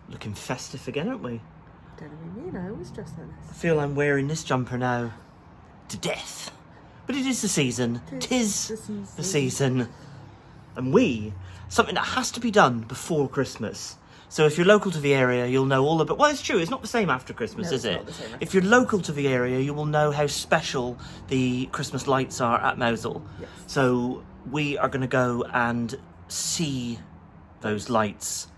looking festive again, aren't we? Don't know me, I always dress like I this. feel I'm wearing this jumper now to death. But it is the season. Tis the season. And something that has to be done before Christmas. So if you're local to the area, you'll know all about... Well, it's true, it's not the same after Christmas, is it? If you're local to the area, you will know how special the Christmas lights are at Mousehole. Yes. So we are going to go and see those lights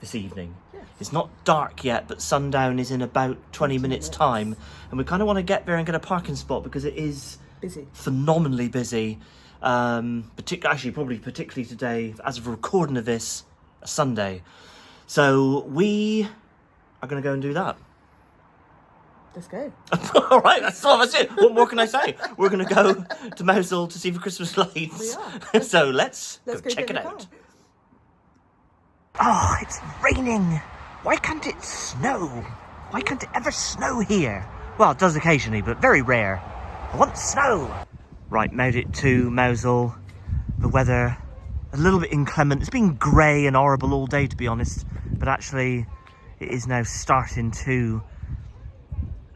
this evening. Yes. It's not dark yet, but sundown is in about 20 minutes' time. And we kind of want to get there and get a parking spot because it is... busy. Phenomenally busy. Particularly today, as of recording of this, a Sunday. So we are going to go and do that. Let's go. All right, that's it. What more can I say? We're going to go to Mousehole to see the Christmas lights. We are. So let's go check it out. Oh, it's raining. Why can't it snow? Why can't it ever snow here? Well, it does occasionally, but very rare. I want snow. Right, made it to Mousehole. The weather, a little bit inclement. It's been grey and horrible all day, to be honest. But actually, it is now starting to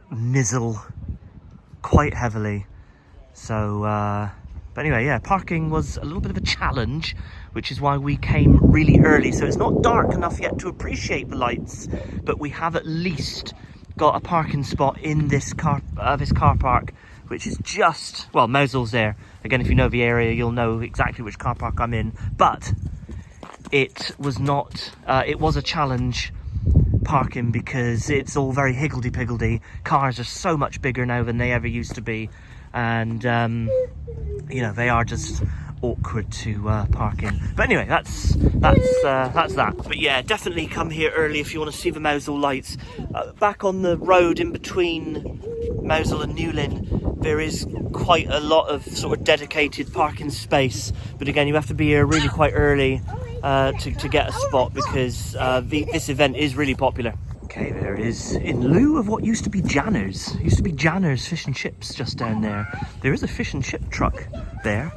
mizzle quite heavily. So, but anyway, yeah, parking was a little bit of a challenge, which is why we came really early. So it's not dark enough yet to appreciate the lights, but we have at least got a parking spot in this car park, which is just, well, Mousehole's there. Again, if you know the area, you'll know exactly which car park I'm in. But it was not, it was a challenge parking because it's all very higgledy-piggledy. Cars are so much bigger now than they ever used to be. And, you know, they are just awkward to park in. But anyway, that's that. But yeah, definitely come here early if you want to see the Mousehole lights. Back on the road in between Mousehole and Newlyn, there is quite a lot of sort of dedicated parking space. But again, you have to be here really quite early to get a spot because this event is really popular. Okay, there is, in lieu of what used to be Janner's. Used to be Janner's Fish and Chips just down there. There is a fish and chip truck there.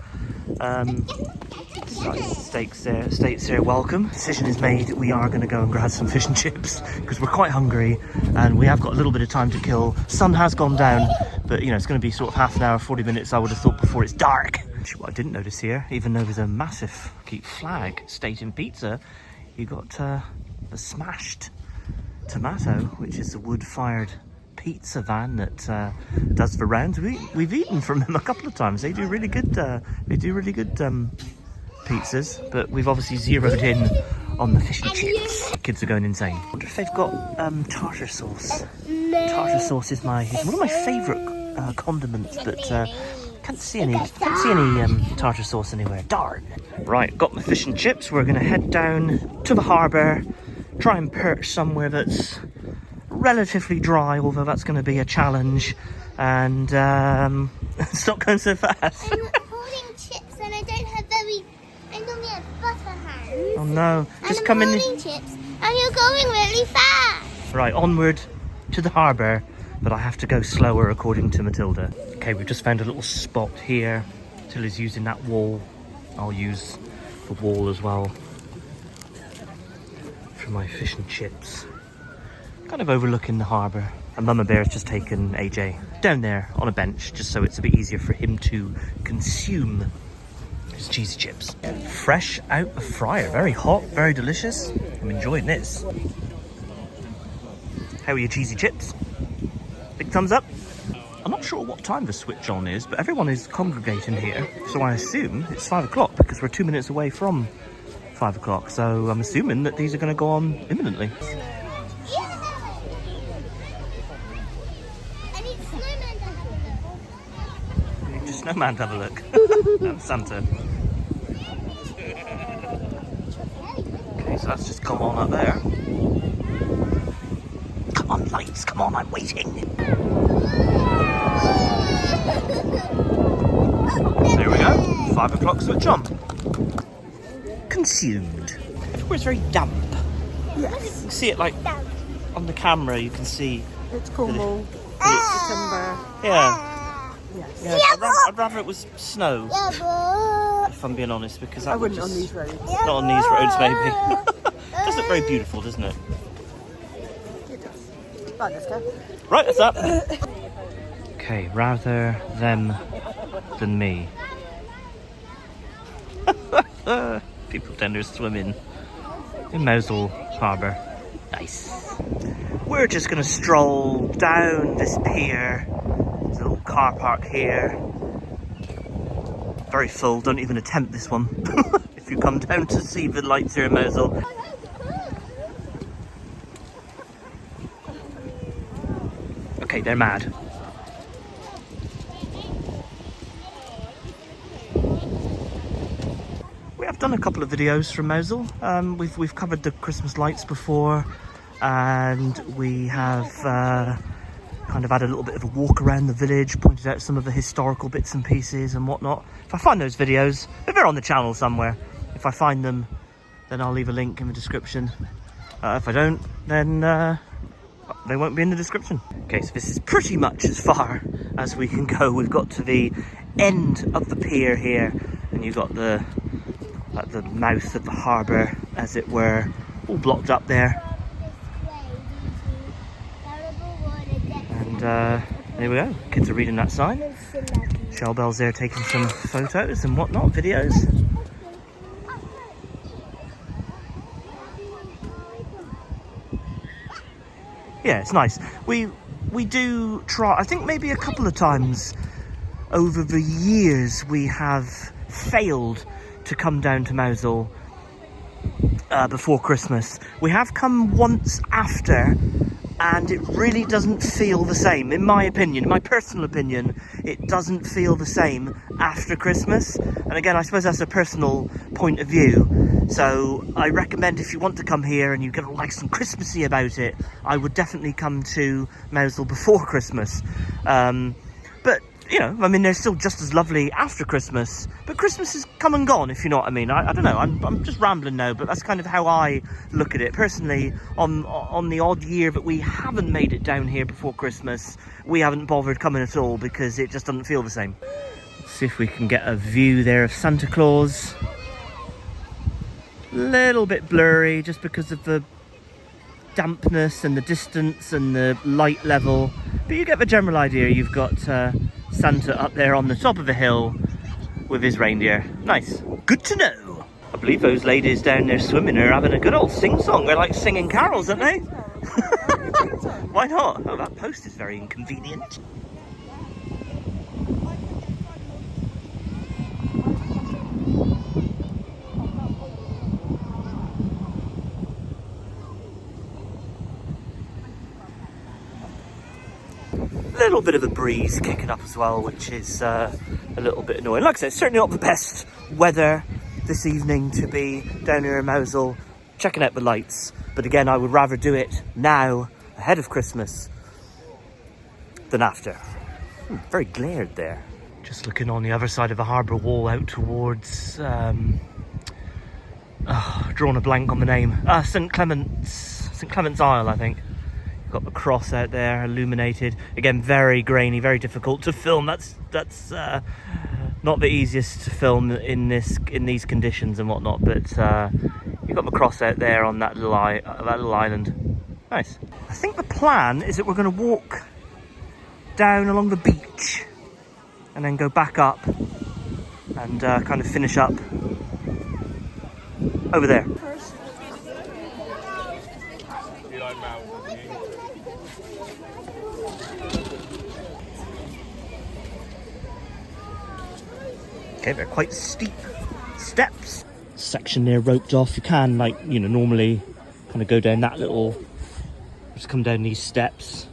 States there, welcome. Decision is made, we are going to go and grab some fish and chips because we're quite hungry and we have got a little bit of time to kill. Sun has gone down, but you know, it's going to be sort of half an hour, 40 minutes I would have thought before it's dark. What I didn't notice here, even though there's a massive flag stating pizza, you got the smashed tomato, which is the wood-fired pizza van that does the rounds. We've eaten from them a couple of times. They do really good. Pizzas, but we've obviously zeroed in on the fish and chips. Kids are going insane. I wonder if they've got tartar sauce. Tartar sauce is one of my favourite condiments, but can't see any tartar sauce anywhere. Darn. Right, got my fish and chips. We're going to head down to the harbour. Try and perch somewhere that's relatively dry, although that's going to be a challenge. And stop going so fast. I'm holding chips and I normally have butter hands. Oh no, just come in. I'm holding chips and you're going really fast. Right, onward to the harbour, but I have to go slower according to Matilda. Okay, we've just found a little spot here. Matilda's using that wall. I'll use the wall as well for my fish and chips. Kind of overlooking the harbour. And Mama Bear has just taken AJ down there on a bench just so it's a bit easier for him to consume his cheesy chips. Fresh out the fryer, very hot, very delicious. I'm enjoying this. How are your cheesy chips? Big thumbs up. I'm not sure what time the switch on is, but everyone is congregating here. So I assume it's 5 o'clock because we're 2 minutes away from 5 o'clock. So I'm assuming that these are going to go on imminently. Snowman to have a look. No, Santa. Okay, so that's just come on up there. Come on, lights, come on, I'm waiting. There we go. 5 o'clock switch on. Consumed. Everywhere's very damp. Yes. You can see it like on the camera, you can see. It's Cornwall. It's December. Yeah. Yes. Yeah, I'd rather it was snow, if I'm being honest, because that I wouldn't just, on these roads. not on these roads, maybe. It does look very beautiful, doesn't it? Right, let's go. Right, that's up. Okay, rather them than me. People down there swimming in Mousehole Harbour. Nice. We're just going to stroll down this pier. There's a little car park here. Very full, don't even attempt this one. If you come down to see the lights here in Mousehole. Okay, they're mad. We have done a couple of videos from Mousehole. We've covered the Christmas lights before, and we have kind of had a little bit of a walk around the village, pointed out some of the historical bits and pieces and whatnot. If I find those videos, they're on the channel somewhere. If I find them, then I'll leave a link in the description. If I don't, then they won't be in the description. Okay, so this is pretty much as far as we can go. We've got to the end of the pier here, and you've got the mouth of the harbour, as it were, all blocked up there. And there we go. Kids are reading that sign. Shell Bell's there taking some photos and whatnot, videos. Yeah, it's nice. We do try. I think maybe a couple of times over the years we have failed to come down to Mousehole before Christmas. We have come once after, and it really doesn't feel the same, in my opinion, in my personal opinion. It doesn't feel the same after Christmas. And again, I suppose that's a personal point of view. So I recommend, if you want to come here and you get like some Christmassy about it, I would definitely come to Mousehole before Christmas. But you know, I mean, they're still just as lovely after Christmas, but Christmas is come and gone, if you know what I mean. I don't know, I'm just rambling now, but that's kind of how I look at it. Personally, on the odd year that we haven't made it down here before Christmas, we haven't bothered coming at all because it just doesn't feel the same. Let's see if we can get a view there of Santa Claus. Little bit blurry just because of the dampness and the distance and the light level, but you get the general idea. You've got Santa up there on the top of the hill with his reindeer. Nice. Good to know. I believe those ladies down there swimming are having a good old sing-song. They're like singing carols, aren't they? Why not? Oh, that post is very inconvenient. A little bit of a breeze kicking up as well, which is a little bit annoying. Like I said, it's certainly not the best weather this evening to be down here in Mousehole checking out the lights. But again, I would rather do it now, ahead of Christmas, than after. Very glared there. Just looking on the other side of the harbour wall out towards... drawn a blank on the name. St Clement's Isle, I think. Got the cross out there, illuminated. Again, very grainy, very difficult to film. That's not the easiest to film in these conditions and whatnot. But you've got the cross out there on that little island. Nice. I think the plan is that we're going to walk down along the beach and then go back up and kind of finish up over there. Okay, they're quite steep steps. Section there roped off. You can, like, you know, normally kind of go down that little, just come down these steps,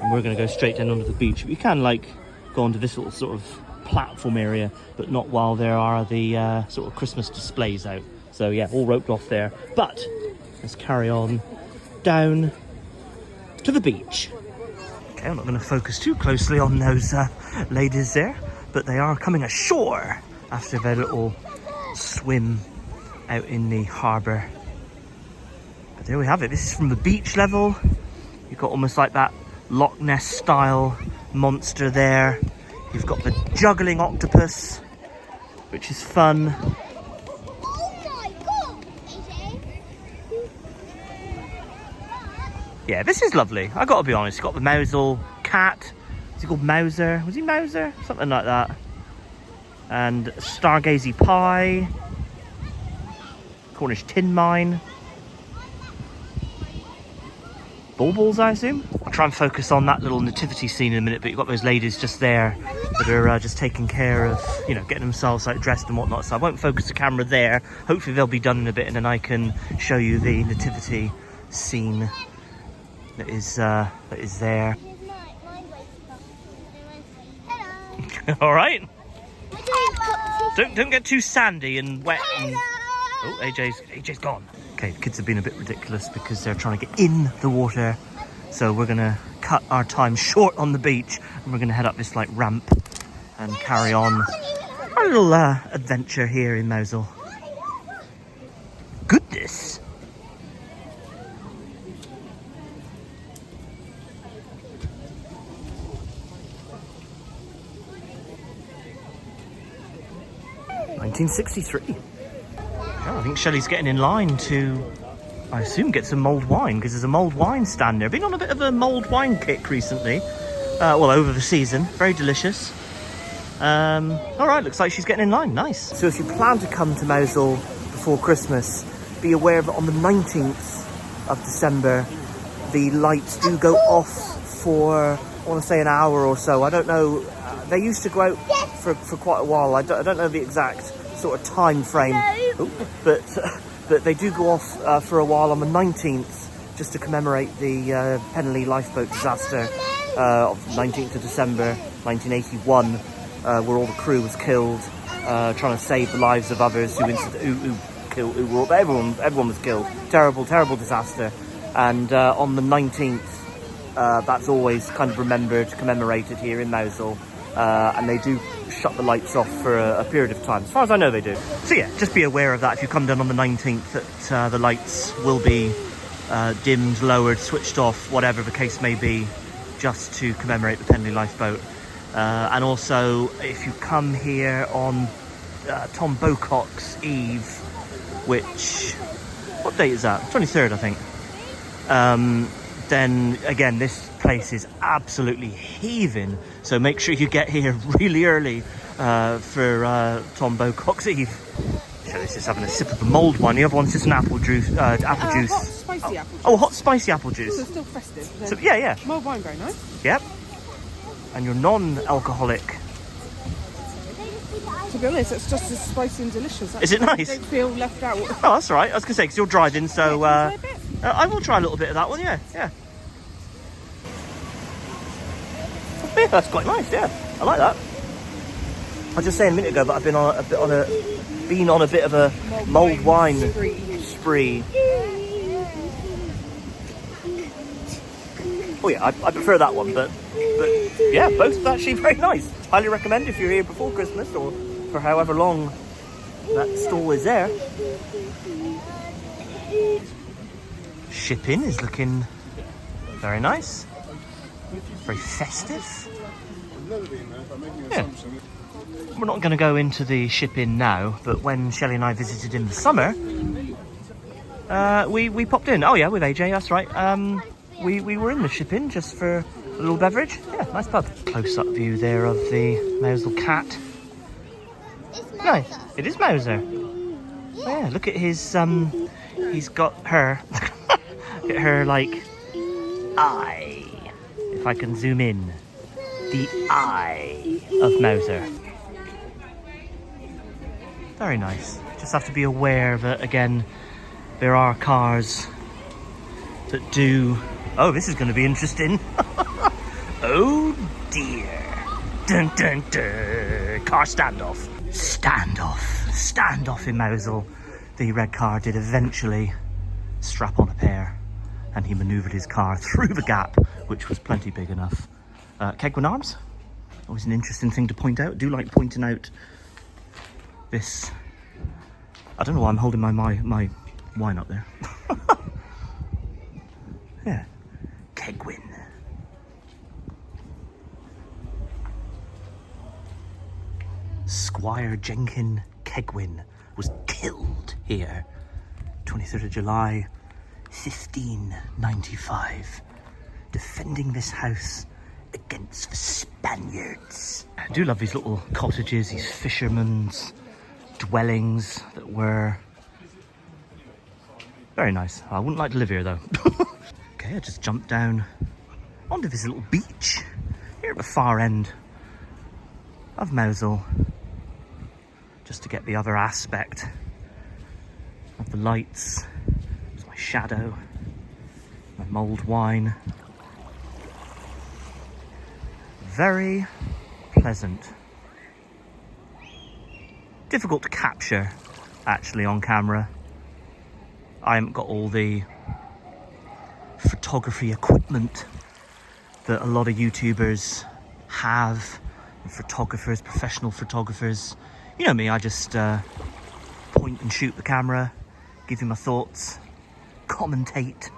and we're going to go straight down onto the beach. But you can, like, go onto this little sort of platform area, but not while there are the sort of Christmas displays out. So yeah, all roped off there. But let's carry on down to the beach. Okay, I'm not going to focus too closely on those ladies there, but they are coming ashore after their little swim out in the harbour. But there we have it. This is from the beach level. You've got almost like that Loch Ness style monster there. You've got the juggling octopus, which is fun. Yeah, this is lovely. I got to be honest. Got the Mousehole cat. Is he called Mouser? Was he Mouser? Something like that. And Stargazy pie. Cornish tin mine. Baubles, I assume. I'll try and focus on that little nativity scene in a minute, but you've got those ladies just there that are just taking care of, you know, getting themselves like dressed and whatnot. So I won't focus the camera there. Hopefully they'll be done in a bit, and then I can show you the nativity scene that is there. All right. Don't get too sandy and wet. And... Oh, AJ's gone. Okay, the kids have been a bit ridiculous because they're trying to get in the water. So we're gonna cut our time short on the beach, and we're gonna head up this like ramp and carry on our little adventure here in Mousehole. Goodness. $1963. Oh, I think Shelley's getting in line to, I assume, get some mulled wine, because there's a mulled wine stand there. Been on a bit of a mulled wine kick recently. Well, over the season. Very delicious. All right, looks like she's getting in line. Nice. So if you plan to come to Mousehole before Christmas, be aware that on the 19th of December, the lights do go off for, I want to say, an hour or so. I don't know. They used to go out for quite a while. I don't know the exact sort of time frame. Ooh, but they do go off for a while on the 19th, just to commemorate the Penley lifeboat disaster of 19th of December 1981, where all the crew was killed trying to save the lives of others everyone was killed. Terrible disaster. And on the 19th, that's always kind of remembered, commemorated here in Mousehole. And they do shut the lights off for a period of time. As far as I know, they do. So yeah, just be aware of that if you come down on the 19th, that the lights will be dimmed, lowered, switched off, whatever the case may be, just to commemorate the Penley lifeboat. And also, if you come here on Tom Bocock's Eve, which, what date is that? 23rd, I think. Then again, this place is absolutely heaving, so make sure you get here really early for Tom Bocock's Eve. Shelley's just having a sip of the mulled one. The other one's just an apple juice. Hot spicy apple juice. Oh, hot spicy apple juice. So it's still festive. So, yeah. Mulled wine, very nice. Yep. And you're non-alcoholic. To be honest, it's just as spicy and delicious. Is it nice? You don't feel left out. Oh, that's all right. I was going to say, because you're driving, so I will try a little bit of that one, yeah. Yeah, that's quite nice, yeah. I like that. I was just saying a minute ago that I've been on a bit of a mulled wine spree. Oh yeah, I prefer that one, but yeah, both are actually very nice. Highly recommend if you're here before Christmas or for however long that stall is there. Shipping is looking very nice. Very festive. Yeah. We're not going to go into the ship-in now, but when Shelley and I visited in the summer, we popped in. Oh yeah, with AJ, that's right. We were in the ship-in just for a little beverage. Yeah, nice pub. Close-up view there of the Mousehole cat. Nice. It is Mouser. Yeah, look at his he's got her. Look at her like eye. If I can zoom in, the eye of Mouser. Very nice. Just have to be aware that, again, there are cars that do... Oh, this is going to be interesting. Oh dear. Dun dun dun. Car standoff. Standoff in Mousehole. The red car did eventually strap on a pair, and he manoeuvred his car through the gap, which was plenty big enough. Kegwin Arms, always an interesting thing to point out. I do like pointing out this. I don't know why I'm holding my wine up there. Yeah, Kegwin. Squire Jenkin Kegwin was killed here, 23rd of July, 1595. Defending this house against the Spaniards. I do love these little cottages, these fishermen's dwellings that were very nice. I wouldn't like to live here though. Okay, I just jumped down onto this little beach here at the far end of Mousehole, just to get the other aspect of the lights. There's my shadow, my mulled wine. Very pleasant. Difficult to capture actually on camera. I haven't got all the photography equipment that a lot of YouTubers have, and photographers, professional photographers. You know me, I just point and shoot the camera, give you my thoughts, commentate.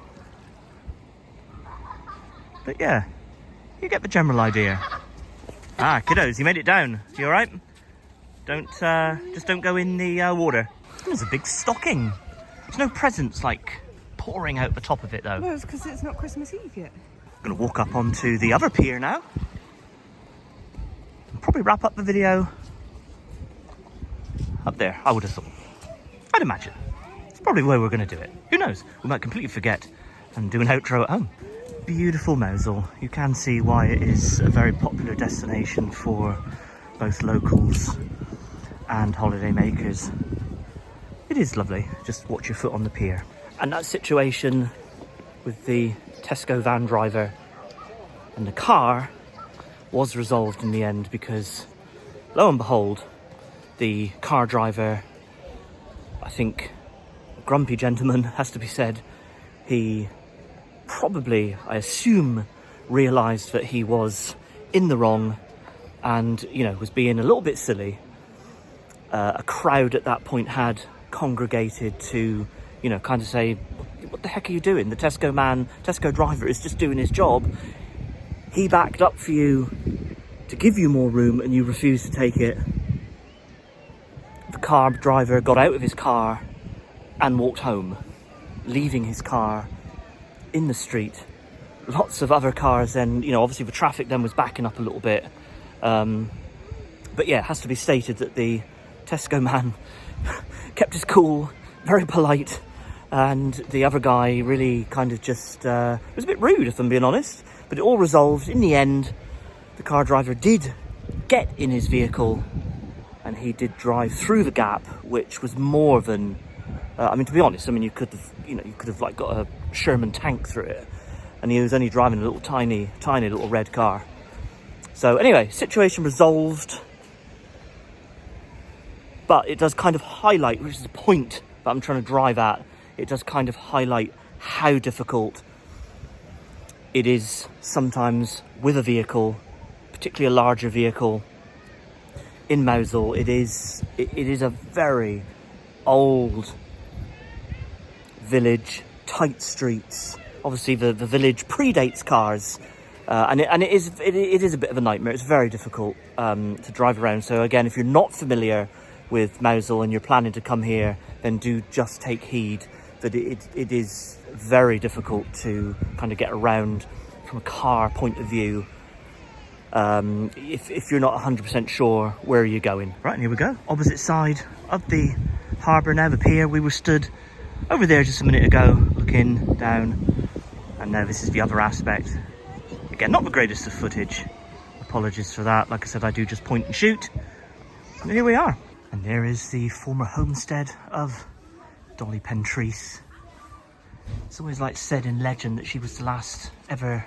But yeah, you get the general idea. Ah, kiddos, you made it down. You all right? Don't, just don't go in the water. There's a big stocking. There's no presents like pouring out the top of it though. No, it's because it's not Christmas Eve yet. I'm gonna walk up onto the other pier now. And probably wrap up the video up there, I would have thought. I'd imagine. It's probably where we're gonna do it. Who knows? We might completely forget and do an outro at home. Beautiful Mousehole. You can see why it is a very popular destination for both locals and holiday makers. It is lovely. Just watch your foot on the pier. And that situation with the Tesco van driver and the car was resolved in the end, because lo and behold, the car driver, I think, grumpy gentleman has to be said, he probably, I assume, realised that he was in the wrong and, you know, was being a little bit silly. A crowd at that point had congregated to, you know, kind of say, what the heck are you doing? The Tesco driver is just doing his job. He backed up for you to give you more room and you refused to take it. The car driver got out of his car and walked home, leaving his car in the street. Lots of other cars then, you know, obviously the traffic then was backing up a little bit. But yeah, it has to be stated that the Tesco man kept his cool, very polite, and the other guy really kind of just was a bit rude, if I'm being honest. But it all resolved in the end. The car driver did get in his vehicle and he did drive through the gap, which was more than I mean, to be honest, I mean, you could have like got a Sherman tank through it, and he was only driving a little tiny little red car. So anyway, situation resolved. But it does kind of highlight, which is the point that I'm trying to drive at, it does kind of highlight how difficult it is sometimes with a vehicle, particularly a larger vehicle, in Mousehole. It is a very old village, tight streets. Obviously the village predates cars, and it is a bit of a nightmare. It's very difficult to drive around. So again, if you're not familiar with Mousehole and you're planning to come here, then do just take heed that it is very difficult to kind of get around from a car point of view, if you're not 100% sure where you're going. Right, and here we go, opposite side of the harbour now, the pier. We were stood over there just a minute ago looking down, and now this is the other aspect. Again, not the greatest of footage, apologies for that. Like I said, I do just point and shoot, and here we are. And there is the former homestead of Dolly Pentrice. It's always like said in legend that she was the last ever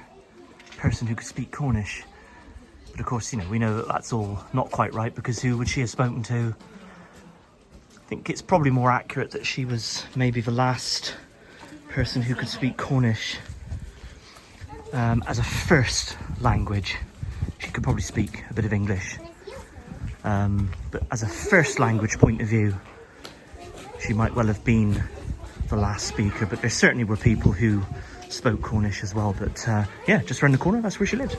person who could speak Cornish. But of course, you know, we know that that's all not quite right, because who would she have spoken to? I think it's probably more accurate that she was maybe the last person who could speak Cornish as a first language. She could probably speak a bit of English. But as a first language point of view, she might well have been the last speaker, but there certainly were people who spoke Cornish as well. But yeah, just around the corner, that's where she lived.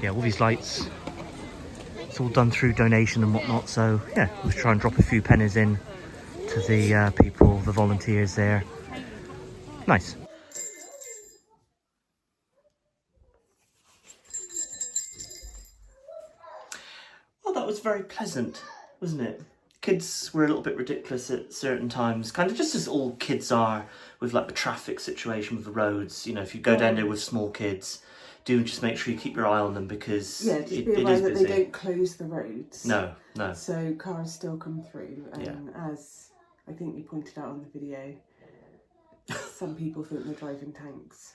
Yeah, all these lights It's all done through donation and whatnot. So yeah, we'll try and drop a few pennies in to the people, the volunteers there. Nice. Well, that was very pleasant, wasn't it? Kids were a little bit ridiculous at certain times, kind of just as all kids are with like the traffic situation with the roads. You know, if you go down there with small kids, do just make sure you keep your eye on them because just be it aware is that busy. they don't close the roads. No, no. So cars still come through, and as I think you pointed out on the video, some people think they're driving tanks.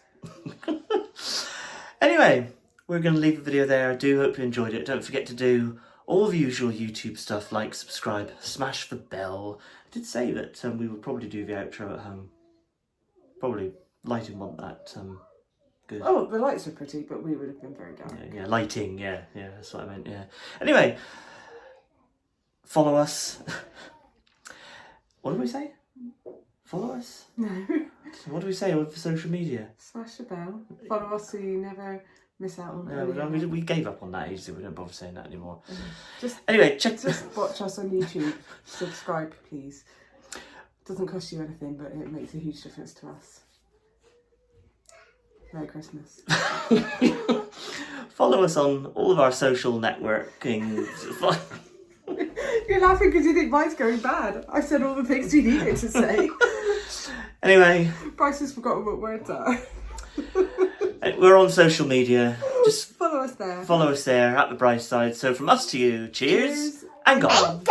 Anyway, we're going to leave the video there. I do hope you enjoyed it. Don't forget to do all the usual YouTube stuff, like, subscribe, smash the bell. I did say that we would probably do the outro at home. Probably lighting want that good. Oh, the lights are pretty, but we would have been very dark. Yeah, lighting, yeah, that's what I meant, yeah. Anyway, follow us. What did we say? Follow us? No. What do we say with social media? Smash the bell. Follow us so you never miss out on No, we gave up on that ages. We don't bother saying that anymore. Just watch us on YouTube. Subscribe, please. Doesn't cost you anything, but it makes a huge difference to us. Merry Christmas. Follow us on all of our social networking. You're laughing because you think mine's going bad. I said all the things you needed to say. Anyway, Bryce has forgotten what words are. we're on social media. Just follow us there. Follow us there at the Bryce side. So from us to you, cheers. And God.